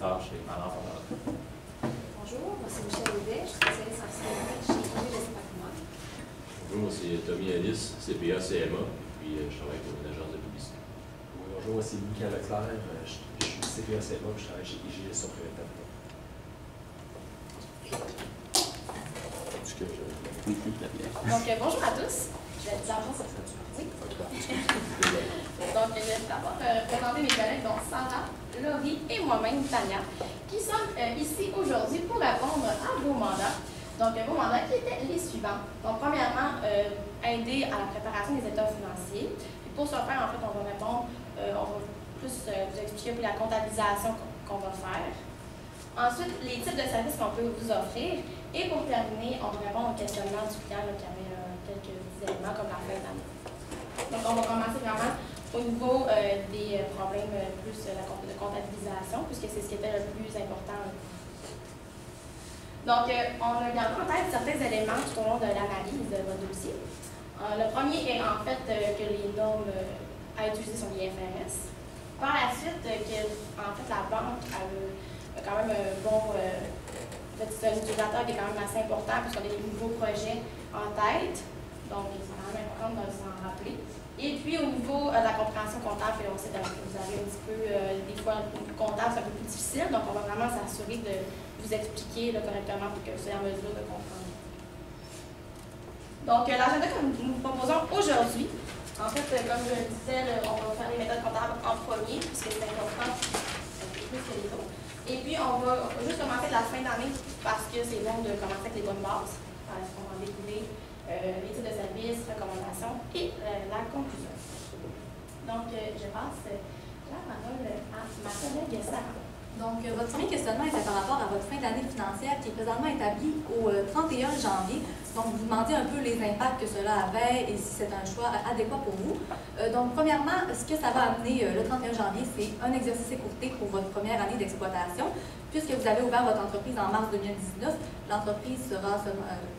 tâches et à l'enfant. Bonjour, moi c'est Michel Audet, je suis spécialiste en psychologie chez IG de Saint-Patrick. Bonjour, moi c'est Tommy Alice, CPA CMA, puis je travaille pour une agence de publicité. Oui, bonjour, moi c'est Michael Leclerc, je suis CPA CMA, je travaille chez IG sur Préventaire. Donc, bonjour à tous. Je vais d'abord Donc, je vais d'abord présenter mes collègues, donc Sarah, Laurie et moi-même, Tania, qui sommes ici aujourd'hui pour répondre à vos mandats. Donc, vos mandats qui étaient les suivants. Donc, premièrement, aider à la préparation des états financiers. Puis pour ce faire, en fait, on va répondre, on va plus vous expliquer un peu la comptabilisation qu'on va faire. Ensuite, les types de services qu'on peut vous offrir. Et pour terminer, on va répondre au questionnement du client qui avait quelques éléments comme la fin d'année. Donc, on va commencer vraiment au niveau des problèmes plus de comptabilisation, puisque c'est ce qui était le plus important. Donc, on a gardé en tête certains éléments tout au long de l'analyse de votre dossier. Le premier est en fait que les normes à utiliser sont les FRS. Par la suite, que en fait, la banque a quand même un bon utilisateur qui est quand même assez important puisqu'on a des nouveaux projets en tête. Donc, c'est quand même important de s'en rappeler. Et puis, au niveau de la compréhension comptable, on sait que vous avez un petit peu, des fois, le comptable, c'est un peu plus difficile. Donc, on va vraiment s'assurer de vous expliquer correctement pour que vous soyez en mesure de comprendre. Donc, l'agenda que nous proposons aujourd'hui, en fait, comme je le disais, on va faire les méthodes comptables en premier, puisque c'est important plus que les autres. Et puis, on va juste commencer la fin d'année parce que c'est bon de commencer avec les bonnes bases. Parce qu'on va découvrir les types de services, recommandations et la conclusion. Donc, je passe la parole à ma collègue Sarah. Donc, votre premier questionnement était par rapport à votre fin d'année financière qui est présentement établie au 31 janvier. Donc, vous demandez un peu les impacts que cela avait et si c'est un choix adéquat pour vous. Donc, premièrement, ce que ça va amener le 31 janvier, c'est un exercice écourté pour votre première année d'exploitation. Puisque vous avez ouvert votre entreprise en mars 2019,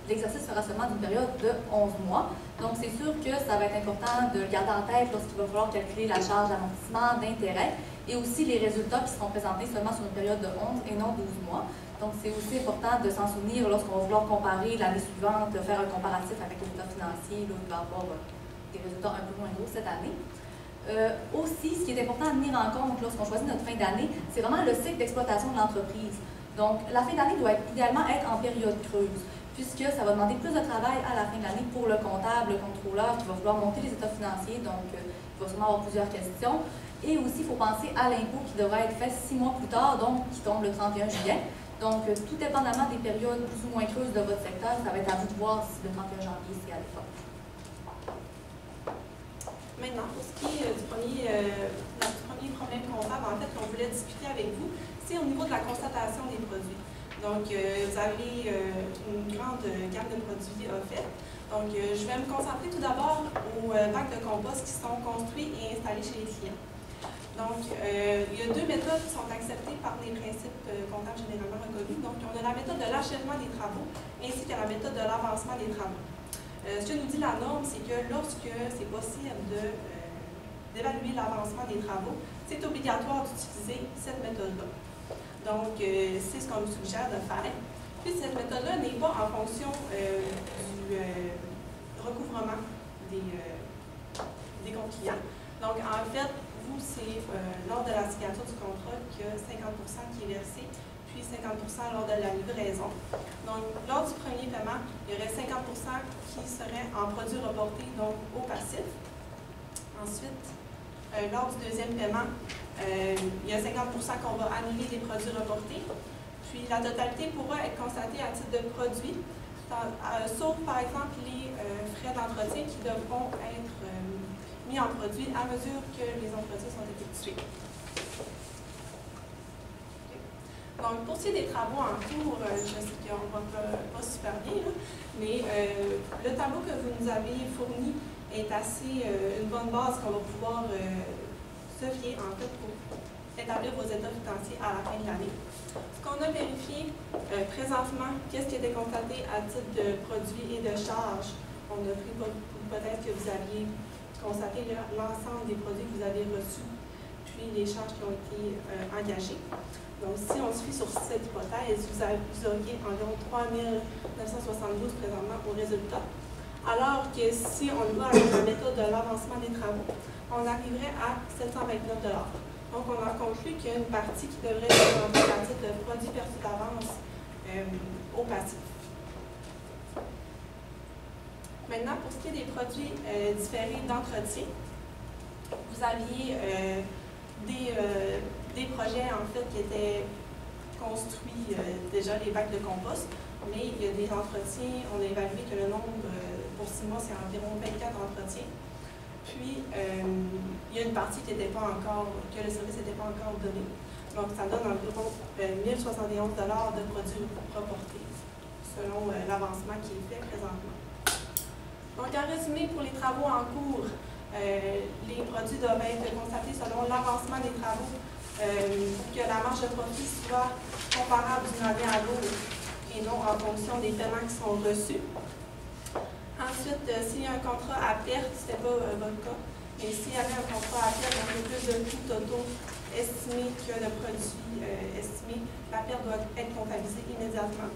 l'exercice sera seulement d'une période de 11 mois. Donc, c'est sûr que ça va être important de le garder en tête lorsqu'il va falloir calculer la charge d'amortissement, d'intérêt et aussi les résultats qui seront présentés seulement sur une période de 11 et non 12 mois. Donc, c'est aussi important de s'en souvenir lorsqu'on va vouloir comparer l'année suivante, faire un comparatif avec les résultats financiers, là, où il va y avoir des résultats un peu moins gros cette année. Aussi, ce qui est important à tenir en compte lorsqu'on choisit notre fin d'année, c'est vraiment le cycle d'exploitation de l'entreprise. Donc, la fin d'année doit idéalement être en période creuse, puisque ça va demander plus de travail à la fin de l'année pour le comptable, le contrôleur, qui va vouloir monter les états financiers, donc il va sûrement avoir plusieurs questions. Et aussi, il faut penser à l'impôt qui devrait être fait 6 mois plus tard, donc qui tombe le 31 juillet. Donc, tout dépendamment des périodes plus ou moins creuses de votre secteur, ça va être à vous de voir si le 31 janvier, c'est adéquat. Maintenant, pour ce qui est du premier problème comptable, en fait, qu'on voulait discuter avec vous, c'est au niveau de la constatation des produits. Donc, vous avez une grande gamme de produits offerts. Donc, je vais me concentrer tout d'abord aux bacs de compost qui sont construits et installés chez les clients. Donc, il y a deux méthodes qui sont acceptées par les principes comptables généralement reconnus. Donc, on a la méthode de l'achèvement des travaux ainsi que la méthode de l'avancement des travaux. Ce que nous dit la norme, c'est que lorsque c'est possible d'évaluer l'avancement des travaux, c'est obligatoire d'utiliser cette méthode-là. Donc, c'est ce qu'on nous suggère de faire. Puis, cette méthode-là n'est pas en fonction du recouvrement des comptes clients. Donc, en fait, vous, c'est lors de la signature du contrat qu'il y a 50% qui est versé, puis 50% lors de la livraison. Donc, lors du premier paiement, il y aurait 50% qui serait en produits reportés, donc au passif. Ensuite, lors du deuxième paiement, il y a 50% qu'on va annuler des produits reportés. Puis, la totalité pourra être constatée à titre de produit, sauf par exemple les frais d'entretien qui devront être mis en produit à mesure que les entretiens sont effectués. Donc, pour ce qui est des travaux en cours, je sais qu'on ne va pas super bien, là, mais le tableau que vous nous avez fourni est assez une bonne base qu'on va pouvoir se fier, en fait, pour établir vos états financiers à la fin de l'année. Ce qu'on a vérifié présentement, qu'est-ce qui était constaté à titre de produits et de charges. On a pris peut-être que vous aviez constaté l'ensemble des produits que vous avez reçus. puis les charges qui ont été engagées. Donc, si on se fie sur cette hypothèse, vous auriez environ 3 972 présentement au résultat. Alors que si on le voit avec la méthode de l'avancement des travaux, on arriverait à 729 $. Donc, on a conclu qu'il y a une partie qui devrait être représentée à titre de produit perçu d'avance au passif. Maintenant, pour ce qui est des produits différés d'entretien, vous aviez des projets en fait qui étaient construits déjà les bacs de compost, mais il y a des entretiens, on a évalué que le nombre pour 6 mois c'est environ 24 entretiens. Puis il y a une partie qui n'était pas encore, que le service n'était pas encore donné. Donc ça donne environ 1071 $ de produits reportés selon l'avancement qui est fait présentement. Donc en résumé, pour les travaux en cours, les produits doivent être constatés selon l'avancement des travaux, que la marge de profit soit comparable d'une année à l'autre et non en fonction des paiements qui sont reçus. Ensuite, s'il y a un contrat à perte, ce n'était pas votre cas, mais s'il y avait un contrat à perte, on a plus de coûts totaux estimés que le produit estimé, la perte doit être comptabilisée immédiatement.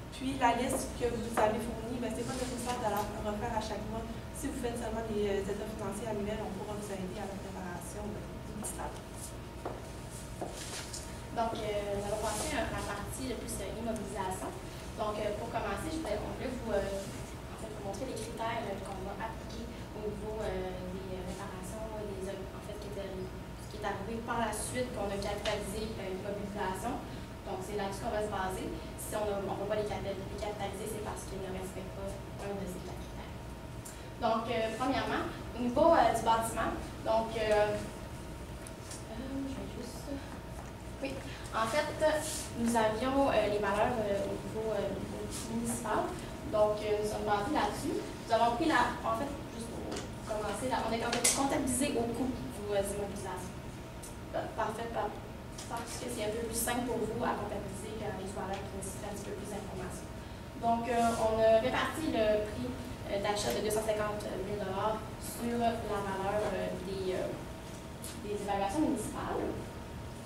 Puis la liste que vous avez fournie, ce n'est pas nécessaire de la refaire à chaque mois. Si vous faites seulement des états financiers annuels, on pourra vous aider à la préparation du petit tableau. Donc, nous allons passer à la partie le plus immobilisation. Donc, pour commencer, on voulait vous montrer les critères qu'on va appliquer au niveau des réparations, ce qui est arrivé par la suite qu'on a capitalisé l'immobilisation. Donc, c'est là-dessus qu'on va se baser. Si on ne peut pas les capitaliser, c'est parce qu'ils ne respectent pas un de ces quatre critères. Donc, premièrement, au niveau du bâtiment, donc, oui, en fait, nous avions les valeurs au niveau municipal. Donc, nous sommes basés là-dessus. Nous avons pris en fait, juste pour commencer, on est comptabilisé au coût des immobilisations. Parfait, parce que c'est un peu plus simple pour vous à comptabiliser qu'un valeurs qui nécessitent un petit peu plus d'informations. Donc, on a réparti le prix d'achat de 250 000 $ sur la valeur des évaluations municipales,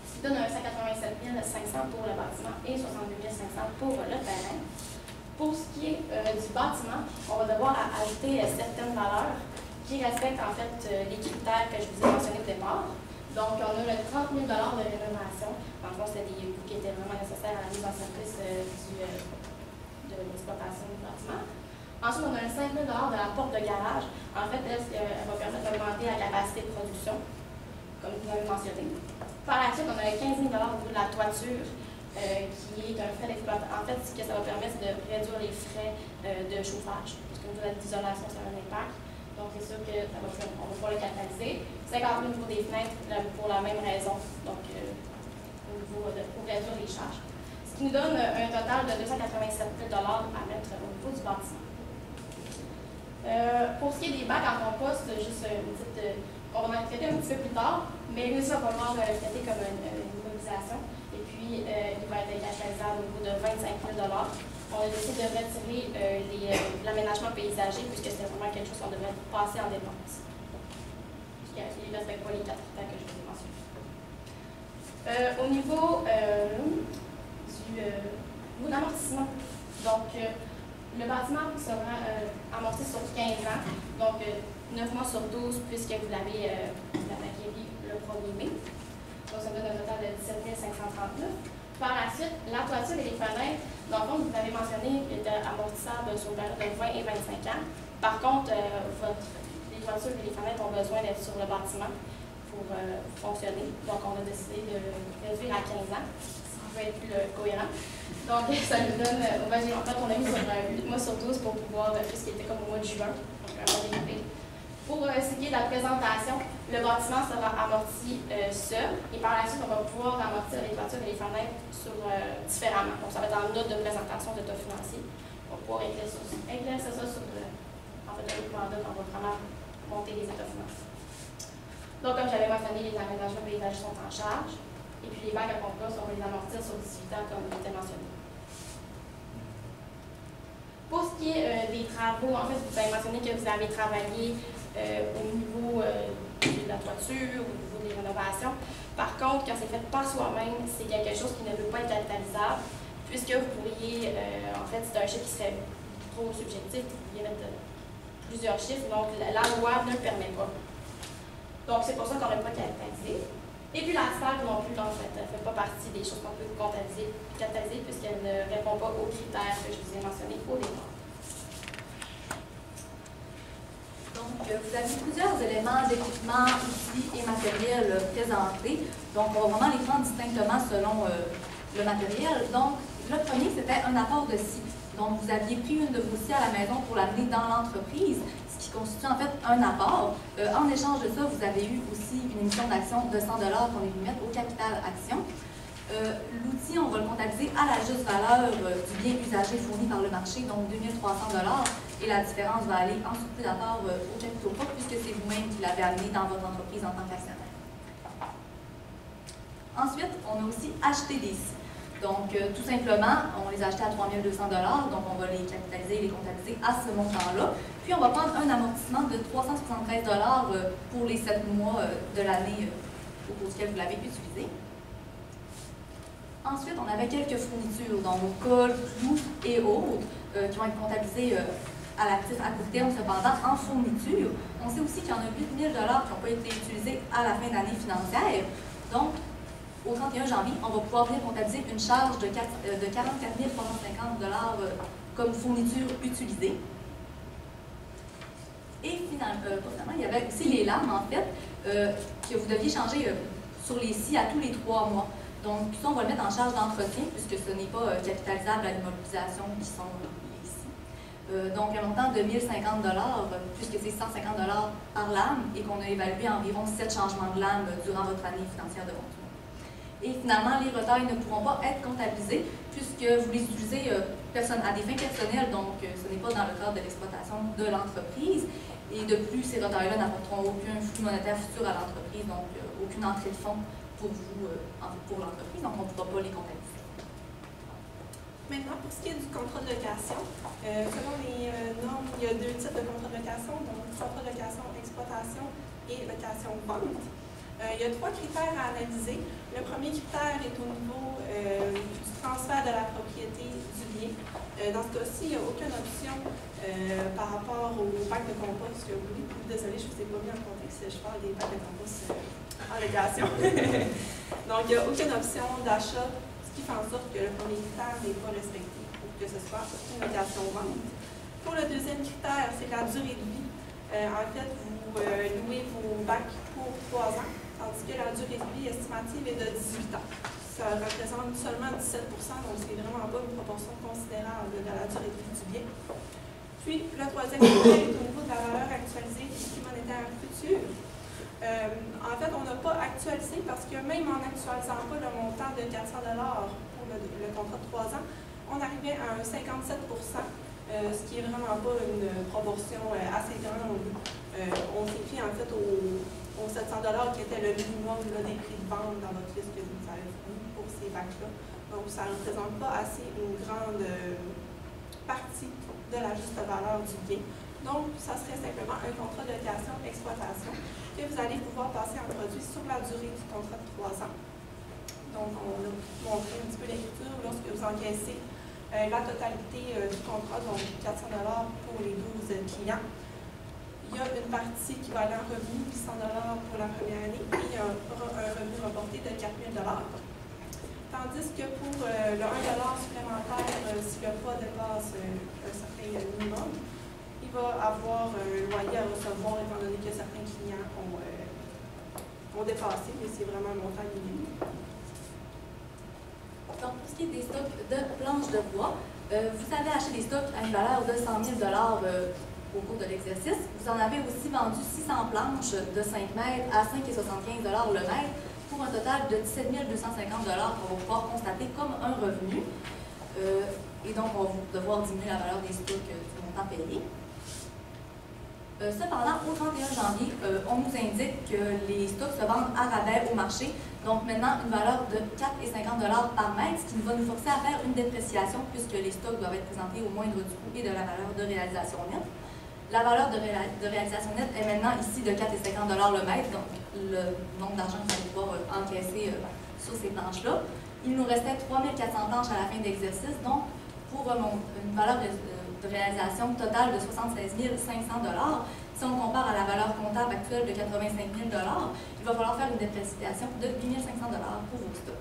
ce qui donne 187 500 pour le bâtiment et 62 500 pour le terrain. Pour ce qui est du bâtiment, on va devoir ajouter certaines valeurs qui respectent en fait les critères que je vous ai mentionnés au départ. Donc, on a le 30 000 $ de rénovation. Dans le fond, c'était des coûts qui étaient vraiment nécessaires à la mise en service de l'exploitation du bâtiment. Ensuite, on a le 5 000 $ de la porte de garage. En fait, elle va permettre d'augmenter la capacité de production, comme vous avez mentionné. Par la suite, on a le 15 000 $ au niveau de la toiture, qui est un frais d'exploitation. En fait, ce que ça va permettre, c'est de réduire les frais de chauffage, parce que au niveau de l'isolation, ça a un impact. Donc, c'est sûr qu'on va pouvoir le capitaliser. 50 000 au niveau des fenêtres, pour la même raison, donc pour réduire les charges. Ce qui nous donne un total de 287 000 $ à mettre au niveau du bâtiment. Pour ce qui est des bacs en compost, juste une petite. On va en traiter un petit peu plus tard, mais nous, ça va falloir le traiter comme une immobilisation. Et puis, il va être capitalisable au niveau de 25 000 $. On a décidé de retirer l'aménagement paysager, puisque c'était vraiment quelque chose qu'on devrait passer en dépense. Il ne respecte pas les 4 critères que je vous ai mentionnés. Au niveau de l'amortissement, donc le bâtiment sera amorti sur 15 ans, donc 9 mois sur 12, puisque vous l'avez acquis le 1er mai. Donc, ça donne un total de 17 539. Par la suite, la toiture et les fenêtres, dans le fond, vous avez mentionné qu'ils étaient amortissables sur une période de 20 et 25 ans. Par contre, les toitures et les fenêtres ont besoin d'être sur le bâtiment pour fonctionner. Donc, on a décidé de réduire à 15 ans, ce qui peut être plus cohérent. Donc, ça nous donne, en fait, on a mis sur 8 mois sur 12 pour pouvoir, puisqu'il était comme au mois de juin, donc un mois d'été. Pour ce qui est de la présentation, le bâtiment sera amorti seul et par la suite, on va pouvoir amortir les toitures et les fenêtres différemment. Donc, ça va être en note de présentation d'état financier. On va pouvoir écrire ça sur en fait, le mandat quand on va vraiment monter les états financiers. Donc, comme j'avais mentionné, les aménagements paysagers sont en charge et puis les bacs à compost, on va les amortir sur 18 ans comme il était mentionné. Pour ce qui est des travaux, en fait, vous avez mentionné que vous avez travaillé au niveau de la toiture, au niveau niveau des rénovations. Par contre, quand c'est fait par soi-même, c'est quelque chose qui ne peut pas être capitalisable, puisque vous pourriez, en fait, c'est un chiffre qui serait trop subjectif, vous pourriez mettre plusieurs chiffres, donc la loi ne le permet pas. Donc c'est pour ça qu'on n'a pas capitalisé. Et puis la SPAC non plus, en fait, elle ne fait pas partie des choses qu'on peut capitaliser puisqu'elle ne répond pas aux critères que je vous ai mentionnés au départ. Donc, vous avez plusieurs éléments d'équipement, outils et matériel présentés. Donc, on va vraiment les prendre distinctement selon le matériel. Donc, le premier, c'était un apport de scie. Donc, vous aviez pris une de vos scies à la maison pour l'amener dans l'entreprise, ce qui constitue en fait un apport. En échange de ça, vous avez eu aussi une émission d'action de 100 $, qu'on est venu mettre au capital action. L'outil, on va le comptabiliser à la juste valeur du bien usagé fourni par le marché, donc 2300 $, et la différence va aller en surplus d'apport au capitaux propres, puisque c'est vous-même qui l'avez amené dans votre entreprise en tant qu'actionnaire. Ensuite, on a aussi acheté des scies. Donc, tout simplement, on les a achetés à 3200 $, donc on va les capitaliser et les comptabiliser à ce montant-là. Puis, on va prendre un amortissement de 373 $ pour les 7 mois de l'année au cours duquel vous l'avez utilisé. Ensuite, on avait quelques fournitures, donc colle, clous et autres, qui vont être comptabilisés à l'actif à court terme, cependant, en fourniture. On sait aussi qu'il y en a 8 000 $ qui n'ont pas été utilisés à la fin de l'année financière. Donc, au 31 janvier, on va pouvoir venir comptabiliser une charge de 44 350 $ comme fourniture utilisée. Et finalement, il y avait aussi les lames, en fait, que vous deviez changer sur les scies à tous les 3 mois. Donc, ça, on va le mettre en charge d'entretien, puisque ce n'est pas capitalisable à l'immobilisation qui sont les scies. Donc, un montant de 1 050 $, puisque c'est 150 $ par lame, et qu'on a évalué environ 7 changements de lame durant votre année financière de vente. Et finalement, les retails ne pourront pas être comptabilisés puisque vous les utilisez à des fins personnelles, donc ce n'est pas dans le cadre de l'exploitation de l'entreprise. Et de plus, ces retails-là n'apporteront aucun flux monétaire futur à l'entreprise, donc aucune entrée de fonds pour vous, pour l'entreprise, donc on ne pourra pas les comptabiliser. Maintenant, pour ce qui est du contrat de location, selon les normes, il y a 2 types de contrats de location, donc contrat de location exploitation et location vente. Il y a 3 critères à analyser. Le premier critère est au niveau du transfert de la propriété du bien. Dans ce cas-ci, il n'y a aucune option par rapport au bac de compost que vous voulez. Désolée, je ne vous ai pas mis en contexte, je parle des bacs de compost en location. Donc, il n'y a aucune option d'achat, ce qui fait en sorte que le premier critère n'est pas respecté pour que ce soit une location-vente. Pour le deuxième critère, c'est la durée de vie. En fait, vous louez vos bacs pour 3 ans. Tandis que la durée de vie estimative est de 18 ans. Ça représente seulement 17 %, donc c'est vraiment pas une proportion considérable de la durée de vie du bien. Puis, le troisième critère est au niveau de la valeur actualisée du flux monétaire futur. En fait, on n'a pas actualisé parce que même en n'actualisant pas le montant de 400 $ pour le contrat de 3 ans, on arrivait à un 57 %, ce qui est vraiment pas une proportion assez grande. On s'est pris en fait aux 700 $ qui était le minimum des prix de vente dans votre liste que vous avez fourni pour ces bacs-là. Donc, ça ne représente pas assez une grande partie de la juste valeur du bien. Donc, ça serait simplement un contrat de location-exploitation que vous allez pouvoir passer en produit sur la durée du contrat de 3 ans. Donc, on a montré un petit peu l'écriture lorsque vous encaissez la totalité du contrat, donc 400 $ pour les 12 clients. Il y a une partie qui va aller en revenu, 100 $ pour la première année, et il y a un revenu reporté de 4 000 $. Tandis que pour le 1 $ supplémentaire, si le poids dépasse un certain minimum, il va avoir un loyer à recevoir, étant donné que certains clients ont dépassé, mais c'est vraiment un montant minimum. Donc, pour ce qui est des stocks de planches de bois, vous avez acheté des stocks à une valeur de 100 000 $ au cours de l'exercice. Vous en avez aussi vendu 600 planches de 5 mètres à 5,75 $ le mètre pour un total de 17 250 $ qu'on va pouvoir constater comme un revenu. Et donc, on va devoir diminuer la valeur des stocks du montant payé. Cependant, au 31 janvier, on nous indique que les stocks se vendent à rabais au marché. Donc maintenant, une valeur de 4,50 $ par mètre, ce qui va nous forcer à faire une dépréciation puisque les stocks doivent être présentés au moindre du coût et de la valeur de réalisation nette. La valeur de réalisation nette est maintenant ici de 4,50 $ le mètre, donc le nombre d'argent que vous allez pouvoir encaisser sur ces planches-là. Il nous restait 3400 planches à la fin d'exercice, donc pour une valeur de réalisation totale de 76 500 $. Si on compare à la valeur comptable actuelle de 85 000 $, il va falloir faire une dépréciation de 8 500 $ pour vos stocks.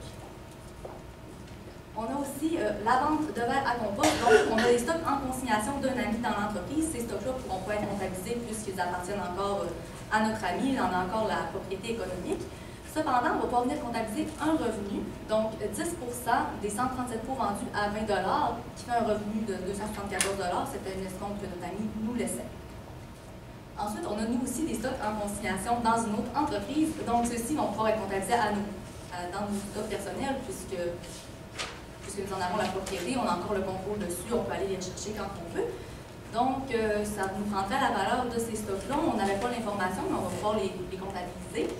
On a aussi la vente de verre à compost. Donc, on a des stocks en consignation d'un ami dans l'entreprise. Ces stocks-là pourront pas être comptabilisés puisqu'ils appartiennent encore à notre ami. Il en a encore la propriété économique. Cependant, on va pouvoir venir comptabiliser un revenu, donc 10 des 137 pots vendus à 20 $, qui fait un revenu de 274 $. C'était une escompte que notre ami nous laissait. Ensuite, on a nous aussi des stocks en consignation dans une autre entreprise. Donc, ceux-ci vont pouvoir être comptabilisés dans nos stocks personnels puisque nous en avons la propriété, on a encore le contrôle dessus, on peut aller les rechercher quand on veut. Donc, ça nous prendrait la valeur de ces stocks-là. On n'avait pas l'information, mais on va pouvoir les comptabiliser.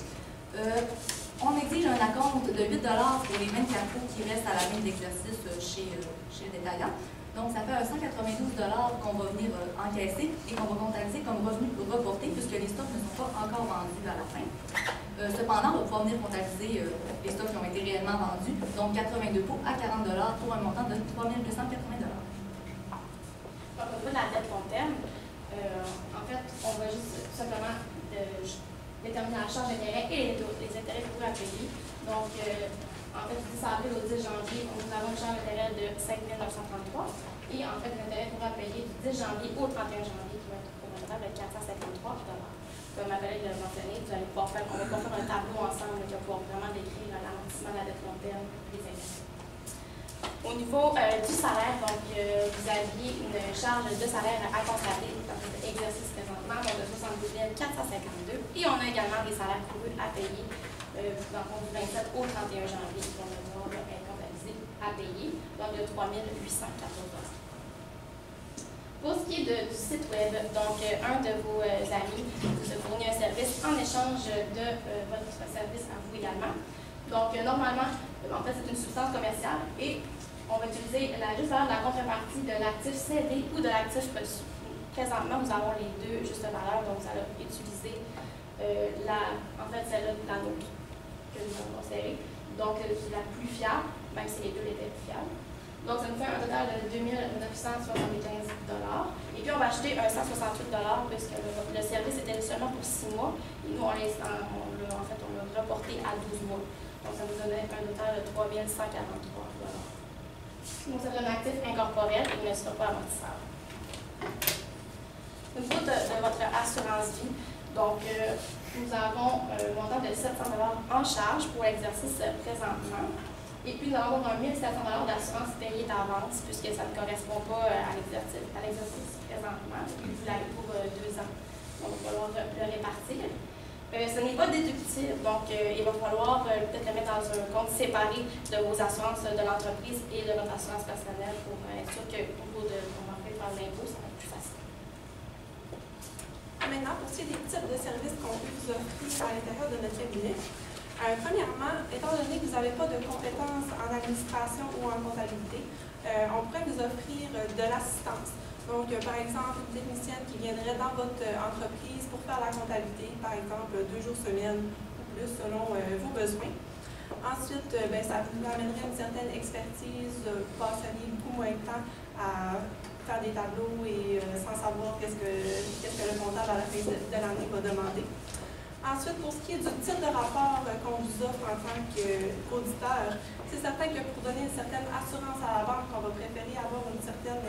On exige un acompte de 8 $ pour les 24 pots qui restent à la fin d'exercice chez le détaillant. Donc, ça fait 192 $ qu'on va venir encaisser et qu'on va comptabiliser comme revenu reporté puisque les stocks ne sont pas encore vendus à la fin. Cependant, on va pouvoir venir comptabiliser les stocks qui ont été réellement vendus, donc 82 pots à 40 $ pour un montant de 3 280 $. Donc, au niveau de la dette long terme, en fait, on va juste simplement déterminer la charge d'intérêt et les intérêts courus à payer. Donc, en fait, du 10 avril au 10 janvier, nous avons une charge d'intérêt de 5 933 et en fait, l'intérêt courant à payer du 10 janvier au 31 janvier qui va être au total de 453 $. Comme ma collègue l'a mentionné, on va pouvoir faire un tableau ensemble qui va pouvoir vraiment décrire l'amortissement de la dette long terme et les intérêts. Au niveau du salaire, donc, vous aviez une charge de salaire à constater dans cet exercice présentement de 72 452 et on a également des salaires courus à payer dans le fond du 27 au 31 janvier qui vont devoir être comptabilisés à payer, donc de 3 814 $. Pour ce qui est du site web, donc un de vos amis vous a fourni un service en échange de votre service à vous également. Donc normalement, en fait, c'est une substance commerciale et on va utiliser la juste valeur de la contrepartie de l'actif cédé ou de l'actif reçu. Présentement, nous avons les deux justes valeurs, donc ça a utilisé en fait celle-là de la nôtre que nous avons considérée. Donc c'est la plus fiable, même si les deux étaient plus fiables. Donc, ça nous fait un total de 2 975 $. Et puis, on va acheter un 168 $ puisque le service était seulement pour 6 mois. Et nous, on l'a reporté à 12 mois. Donc, ça nous donnait un total de 3 143 $. Donc, c'est un actif incorporel et il ne sera pas amortissable. Au niveau de votre assurance vie, donc, nous avons un montant de 700 $ en charge pour l'exercice présentement. Et puis, nous allons avoir 1 700 $ d'assurance payée d'avance, puisque ça ne correspond pas à l'exercice présentement. Vous l'avez pour 2 ans. Donc, il va falloir le répartir. Ce n'est pas déductible, donc il va falloir peut-être le mettre dans un compte séparé de vos assurances de l'entreprise et de votre assurance personnelle pour être sûr qu'au niveau de comment faire par l'impôt, ça va être plus facile. Maintenant, pour ce qui est des types de services qu'on peut vous offrir à l'intérieur de notre cabinet, premièrement, étant donné que vous n'avez pas de compétences en administration ou en comptabilité, on pourrait vous offrir de l'assistance. Donc, par exemple, une technicienne qui viendrait dans votre entreprise pour faire la comptabilité, par exemple 2 jours semaine ou plus selon vos besoins. Ensuite, ça vous amènerait une certaine expertise, vous passeriez beaucoup moins de temps à faire des tableaux et sans savoir qu'est-ce que le comptable à la fin de l'année va demander. Ensuite, pour ce qui est du type de rapport qu'on vous offre en tant qu'auditeur, c'est certain que pour donner une certaine assurance à la banque, on va préférer avoir une certaine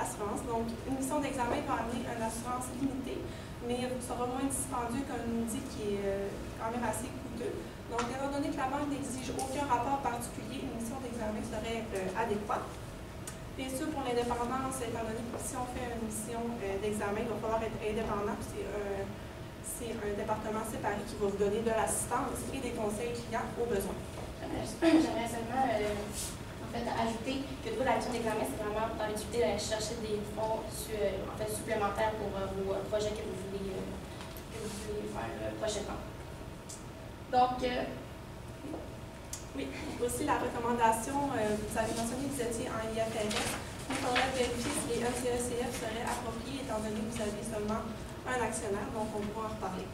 assurance. Donc, une mission d'examen va amener une assurance limitée, mais sera moins dispendieux qu'un outil qui est quand même assez coûteux. Donc, étant donné que la banque n'exige aucun rapport particulier, une mission d'examen serait adéquate. Bien sûr, pour l'indépendance, étant donné que si on fait une mission d'examen, il va falloir être indépendant. C'est un département séparé qui va vous donner de l'assistance et des conseils clients aux besoins. J'aimerais seulement ajouter que de l'action d'examen, c'est vraiment dans l'utilité d'aller chercher des fonds supplémentaires pour vos projets que vous voulez faire prochainement. Donc, oui. Aussi, la recommandation, vous avez mentionné que vous étiez en IFRS. Il faudrait vérifier si les NCECF seraient appropriés étant donné que vous avez seulement un actionnaire, donc on pourra en reparler.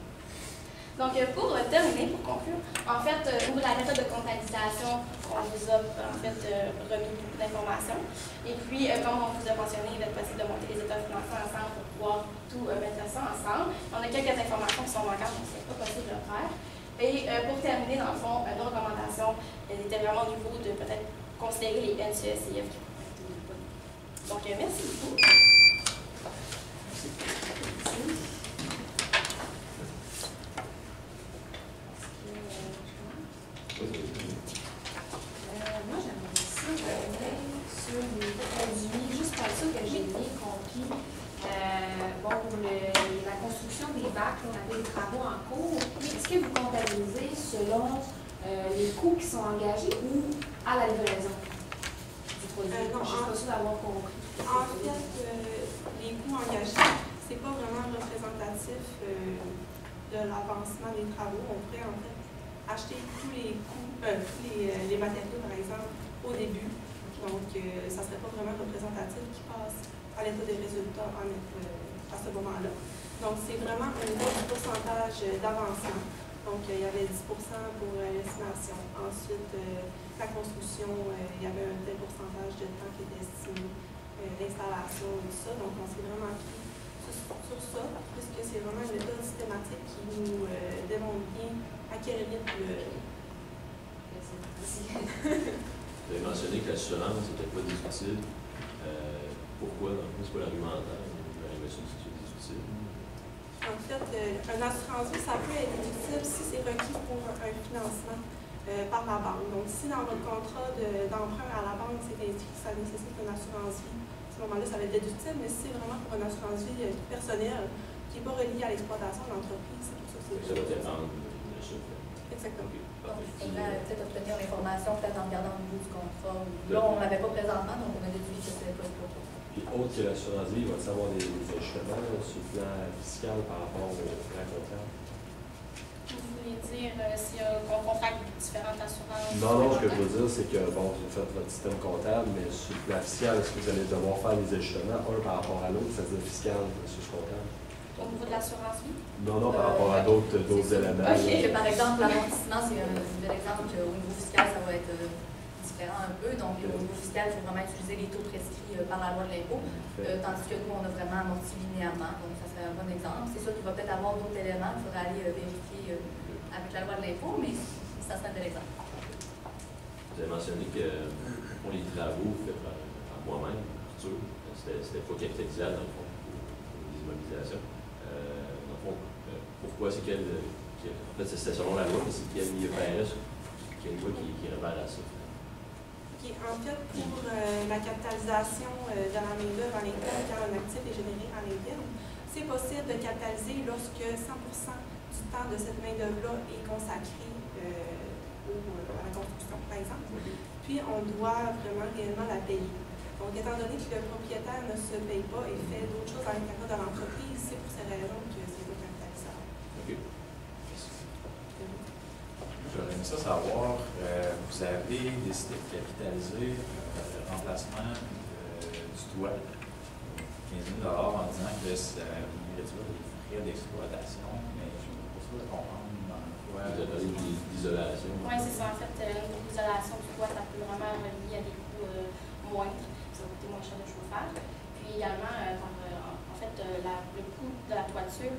Donc, pour terminer, pour conclure, en fait, au niveau de la méthode de comptabilisation, on vous a en fait remis beaucoup d'informations. Et puis, comme on vous a mentionné, il va être possible de monter les états financiers ensemble pour pouvoir tout mettre ça ensemble. On a quelques informations qui sont manquantes, donc c'est pas possible de le faire. Et pour terminer, dans le fond, nos recommandations étaient vraiment au niveau de peut-être considérer les NCECF. Donc, merci beaucoup. Moi, j'aimerais ça revenir sur les produits, juste pour ça que j'ai bien compris. Bon, pour la construction des bacs, on avait des travaux en cours. Est-ce que vous comptabilisez selon les coûts qui sont engagés ou à la livraison du produit? Non, je suis pas sûre d'avoir compris. En fait, les coûts engagés, c'est pas vraiment représentatif de l'avancement des travaux. On pourrait en fait acheter tous les coûts, les matériaux par exemple, au début. Donc, ça ne serait pas vraiment représentatif qui passe à l'état des résultats à ce moment-là. Donc, c'est vraiment un niveau de pourcentage d'avancement. Donc, il y avait 10 pour l'estimation. Ensuite, la construction, il y avait un tel pourcentage de temps qui était estimé, l'installation et tout ça. Donc, on s'est vraiment appris sur ça, puisque c'est vraiment une méthode systématique qui nous démontre bien à quel rythme. Vous avez mentionné que l'assurance n'était pas difficile. Pourquoi? C'est quoi l'argumentaire? C'est difficile. En fait, une assurance vie, ça peut être difficile si c'est requis pour un financement par la banque. Donc, si dans votre contrat d'emprunt à la banque, c'est inscrit que ça nécessite une assurance vie, à ce moment-là, ça va être déductible, mais si c'est vraiment pour une assurance vie personnelle qui n'est pas reliée à l'exploitation de l'entreprise, c'est pour ça que c'est Ça va dépendre de ça. Exactement. Donc, peut-être obtenir l'information, peut-être en regardant au niveau du contrat. Là, on ne l'avait pas présentement, donc on a déduit que c'était pas le cas. Puis, autre que l'assurance vie, il va savoir des ajustements sur le plan fiscal par rapport au plan comptable. Vous voulez dire s'il y a un contrat avec différentes assurances? Non, ce que je veux dire, c'est que, bon, vous faites votre système comptable, mais sur le plan fiscal, est-ce que vous allez devoir faire des ajustements, un par rapport à l'autre, c'est-à-dire fiscal versus comptable? Au niveau de l'assurance vie? Non, par rapport à d'autres éléments. Okay. Par exemple, l'amortissement, c'est un bel exemple qu'au niveau fiscal, ça va être différent un peu. Donc, au niveau fiscal, il faut vraiment utiliser les taux prescrits par la loi de l'impôt, tandis que nous, on a vraiment amorti linéairement. Donc, ça serait un bon exemple. C'est sûr qu'il va peut-être avoir d'autres éléments qu'il faudra aller vérifier avec la loi de l'impôt, mais ça serait un bel exemple. Vous avez mentionné que pour les travaux faits par moi-même, Arthur, c'était pas capitalisable dans le fond pour les immobilisations. Dans le fond, pourquoi c'est en fait, c'était selon la loi, mais c'est quel IFRS, quelle loi qui réfère à ça? Okay. En fait, pour la capitalisation de la main-d'œuvre à l'interne, quand un actif est généré à l'interne, c'est possible de capitaliser lorsque 100% du temps de cette main-d'œuvre-là est consacré à la construction, par exemple. Puis, on doit vraiment réellement la payer. Donc, étant donné que le propriétaire ne se paye pas et fait d'autres choses à l'intérieur de l'entreprise, c'est pour ces raisons que c'est pas capitalisable. OK. J'aurais aimé ça savoir, vous avez décidé de capitaliser le remplacement du toit, 15 000 en disant que ça vous réduire les frais d'exploitation, mais je ne suis pas sûr de comprendre dans quoi. Vous avez parlé d'isolation. Oui, c'est ça. En fait, l'isolation du toit, ça peut vraiment relier à des coûts moindres. Ça va coûter moins cher de chauffage. Puis également, en fait, le coût de la toiture,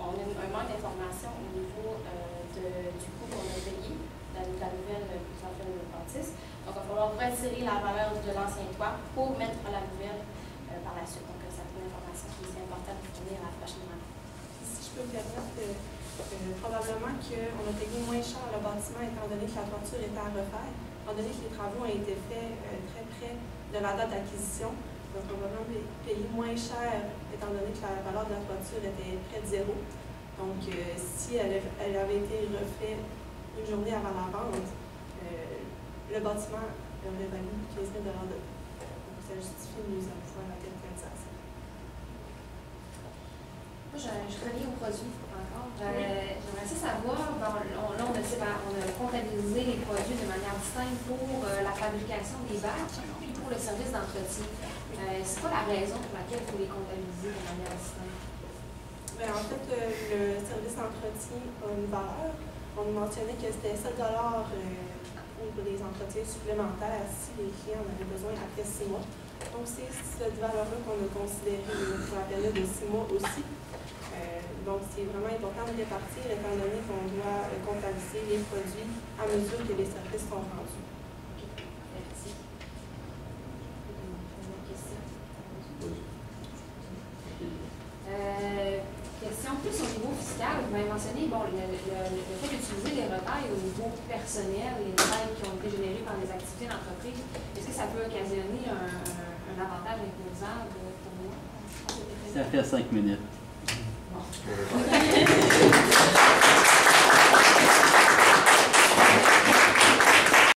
on a un manque d'informations au niveau du coût qu'on a payé, la nouvelle qui en fait le bâtisse. Donc, il va falloir retirer la valeur de l'ancien toit pour mettre la nouvelle par la suite. Donc, ça c'est une information qui est importante pour fournir à la prochaine année. Si je peux me permettre, probablement qu'on a payé moins cher le bâtiment étant donné que la toiture était à refaire, étant donné que les travaux ont été faits très près de la date d'acquisition. Donc, on va vraiment payer moins cher étant donné que la valeur de la toiture était près de zéro. Donc, si elle avait été refaite une journée avant la vente, le bâtiment aurait valu 15 000 de plus. Donc, ça justifie mieux à la capitalisation. Moi, je reviens au produit encore. J'aimerais savoir, bon, là, on a comptabilisé les produits de manière distincte pour la fabrication des bacs et pour le service d'entretien. C'est quoi la raison pour laquelle il faut les comptabiliser de manière distincte? Bien, en fait, le service d'entretien a une valeur. On mentionnait que c'était 7 pour les entretiens supplémentaires si les clients en avaient besoin après 6 mois. Donc, c'est cette valeur-là qu'on a considérée pour la période de 6 mois aussi. Donc, c'est vraiment important de répartir étant donné qu'on doit comptabiliser les produits à mesure que les services sont rendus. Merci. Une question? Question plus au niveau fiscal. Vous m'avez mentionné bon, le fait d'utiliser les retails au niveau personnel, les retails qui ont été générés par les activités d'entreprise. Est-ce que ça peut occasionner un avantage imposable pour moi? Ça fait 5 minutes. Bon.